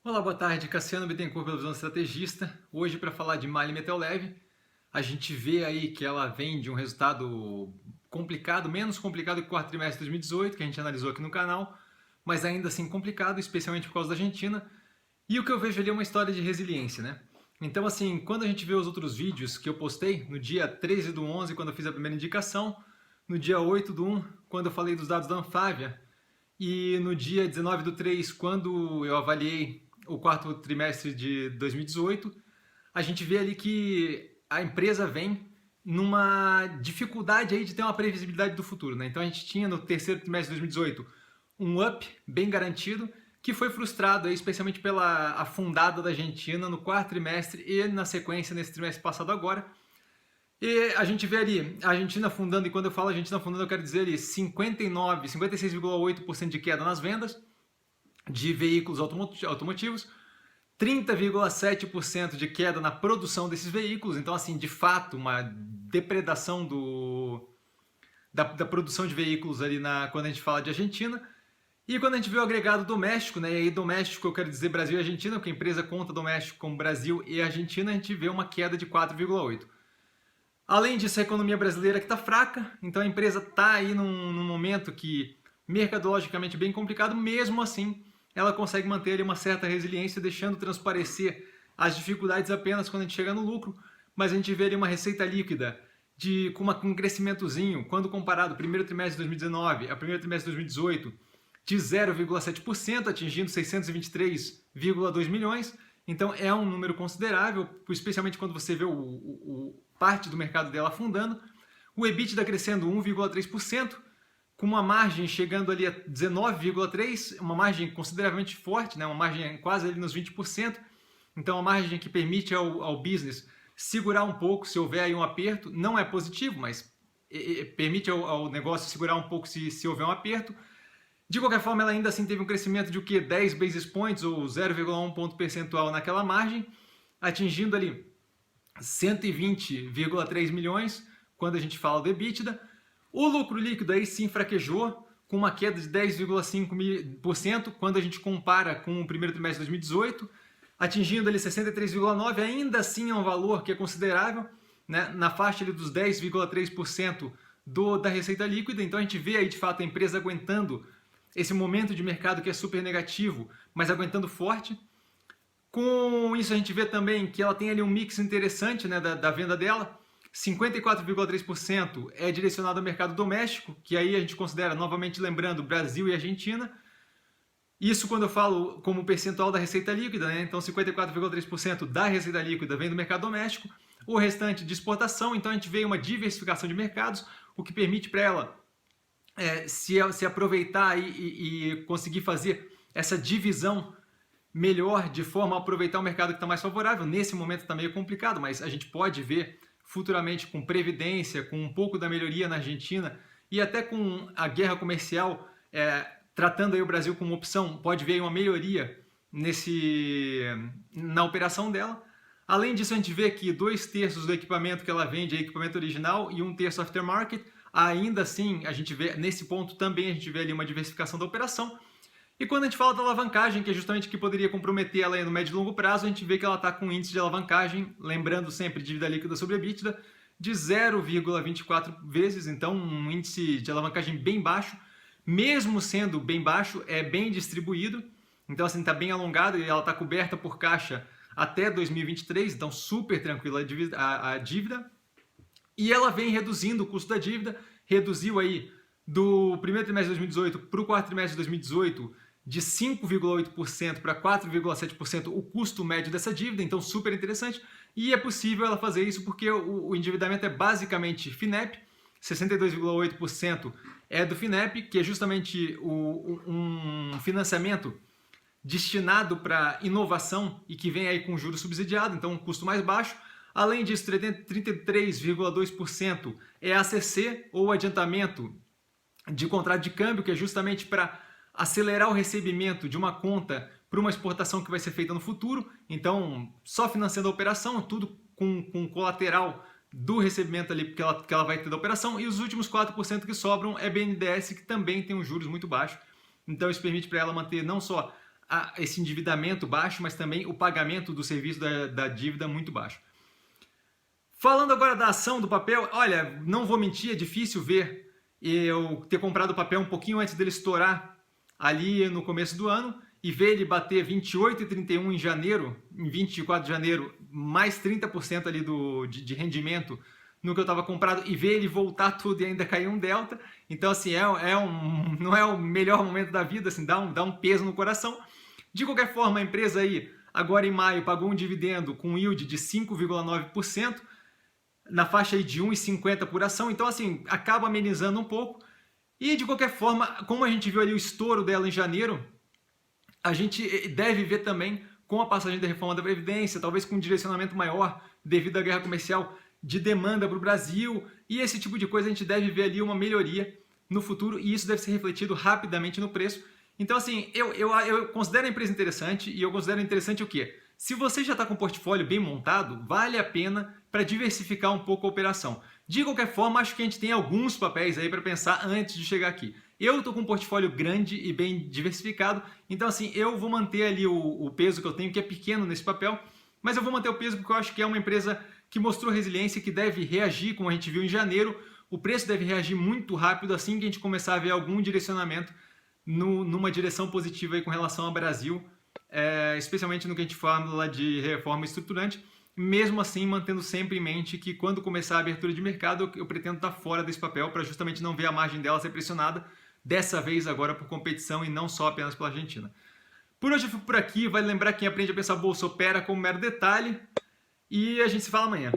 Olá, boa tarde. Cassiano Bittencourt, pela Visão Estrategista. Hoje, para falar de Mali Metal Leve, a gente vê aí que ela vem de um resultado complicado, menos complicado que o quarto trimestre de 2018, que a gente analisou aqui no canal, mas ainda assim complicado, especialmente por causa da Argentina. E o que eu vejo ali é uma história de resiliência, né? Então, assim, quando a gente vê os outros vídeos que eu postei, no dia 13/11, quando eu fiz a primeira indicação, no dia 8/1, quando eu falei dos dados da Anfávia, e no dia 19/3, quando eu avaliei o quarto trimestre de 2018, a gente vê ali que a empresa vem numa dificuldade aí de ter uma previsibilidade do futuro, né? Então a gente tinha no terceiro trimestre de 2018 um up bem garantido, que foi frustrado aí, especialmente pela afundada da Argentina no quarto trimestre e na sequência nesse trimestre passado agora. E a gente vê ali a Argentina afundando, e quando eu falo Argentina afundando, eu quero dizer ali 56,8% de queda nas vendas de veículos automotivos, 30,7% de queda na produção desses veículos. Então, assim, de fato, uma depredação da produção de veículos ali quando a gente fala de Argentina. E quando a gente vê o agregado doméstico, né, e aí doméstico eu quero dizer Brasil e Argentina, porque a empresa conta doméstico como Brasil e Argentina, a gente vê uma queda de 4,8%. Além disso, a economia brasileira que está fraca, então a empresa está aí num momento que mercadologicamente bem complicado, mesmo assim ela consegue manter ali uma certa resiliência, deixando transparecer as dificuldades apenas quando a gente chega no lucro, mas a gente vê ali uma receita líquida com um crescimentozinho, quando comparado primeiro trimestre de 2019 a primeiro trimestre de 2018, de 0,7%, atingindo 623,2 milhões. Então é um número considerável, especialmente quando você vê parte do mercado dela afundando. O EBITDA crescendo 1,3%, com uma margem chegando ali a 19,3%, uma margem consideravelmente forte, né? Uma margem quase ali nos 20%. Então, uma margem que permite ao business segurar um pouco se houver aí um aperto. Não é positivo, mas permite ao negócio segurar um pouco se houver um aperto. De qualquer forma, ela ainda assim teve um crescimento de o que? 10 basis points, ou 0,1 ponto percentual naquela margem, atingindo ali 120,3 milhões, quando a gente fala do EBITDA. O lucro líquido aí sim fraquejou, com uma queda de 10,5%, quando a gente compara com o primeiro trimestre de 2018, atingindo ali 63,9%, ainda assim é um valor que é considerável, né, na faixa ali dos 10,3% da receita líquida. Então a gente vê aí de fato a empresa aguentando esse momento de mercado que é super negativo, mas aguentando forte. Com isso a gente vê também que ela tem ali um mix interessante, né, da venda dela. 54,3% é direcionado ao mercado doméstico, que aí a gente considera, novamente lembrando, Brasil e Argentina. Isso quando eu falo como percentual da receita líquida, né? Então 54,3% da receita líquida vem do mercado doméstico, o restante de exportação. Então a gente vê uma diversificação de mercados, o que permite para ela se aproveitar e conseguir fazer essa divisão melhor, de forma a aproveitar o mercado que está mais favorável. Nesse momento está meio complicado, mas a gente pode ver futuramente com previdência, com um pouco da melhoria na Argentina e até com a guerra comercial, tratando aí o Brasil como opção, pode ver uma melhoria na operação dela. Além disso, a gente vê que 2/3 do equipamento que ela vende é equipamento original e 1/3 aftermarket. Ainda assim, a gente vê, nesse ponto também a gente vê ali uma diversificação da operação. E quando a gente fala da alavancagem, que é justamente o que poderia comprometer ela no médio e longo prazo, a gente vê que ela está com um índice de alavancagem, lembrando sempre dívida líquida sobre EBITDA, de 0,24 vezes, então um índice de alavancagem bem baixo. Mesmo sendo bem baixo, é bem distribuído, então assim, está bem alongado e ela está coberta por caixa até 2023, então super tranquila a dívida. E ela vem reduzindo o custo da dívida, reduziu aí do primeiro trimestre de 2018 para o quarto trimestre de 2018 de 5,8% para 4,7% o custo médio dessa dívida, então super interessante. E é possível ela fazer isso porque o endividamento é basicamente FINEP, 62,8% é do FINEP, que é justamente um financiamento destinado para inovação e que vem aí com juros subsidiados, então um custo mais baixo. Além disso, 33,2% é ACC, ou adiantamento de contrato de câmbio, que é justamente para acelerar o recebimento de uma conta para uma exportação que vai ser feita no futuro. Então, só financiando a operação, tudo com colateral do recebimento ali que ela vai ter da operação. E os últimos 4% que sobram é BNDES, que também tem um juros muito baixo. Então, isso permite para ela manter não só esse endividamento baixo, mas também o pagamento do serviço da dívida muito baixo. Falando agora da ação do papel, olha, não vou mentir, é difícil ver eu ter comprado o papel um pouquinho antes dele estourar ali no começo do ano e ver ele bater 28,31 em janeiro, em 24 de janeiro, mais 30% ali de rendimento no que eu estava comprado e ver ele voltar tudo e ainda cair um delta. Então, assim, não é o melhor momento da vida, assim, dá um peso no coração. De qualquer forma, a empresa aí, agora em maio, pagou um dividendo com yield de 5,9%, na faixa aí de 1,50 por ação. Então, assim, acaba amenizando um pouco. E, de qualquer forma, como a gente viu ali o estouro dela em janeiro, a gente deve ver também, com a passagem da reforma da Previdência, talvez com um direcionamento maior devido à guerra comercial, de demanda para o Brasil, e esse tipo de coisa a gente deve ver ali uma melhoria no futuro, e isso deve ser refletido rapidamente no preço. Então, assim, eu considero a empresa interessante, e eu considero interessante o quê? Se você já está com um portfólio bem montado, vale a pena para diversificar um pouco a operação. De qualquer forma, acho que a gente tem alguns papéis aí para pensar antes de chegar aqui. Eu estou com um portfólio grande e bem diversificado, então assim, eu vou manter ali o peso que eu tenho, que é pequeno nesse papel, mas eu vou manter o peso porque eu acho que é uma empresa que mostrou resiliência, que deve reagir, como a gente viu em janeiro. O preço deve reagir muito rápido assim que a gente começar a ver algum direcionamento numa direção positiva aí com relação ao Brasil, especialmente no que a gente fala de reforma estruturante. Mesmo assim, mantendo sempre em mente que quando começar a abertura de mercado, eu pretendo estar fora desse papel para justamente não ver a margem dela ser pressionada, dessa vez agora por competição e não só apenas pela Argentina. Por hoje eu fico por aqui, vale lembrar que quem aprende a pensar bolsa opera como mero detalhe, e a gente se fala amanhã.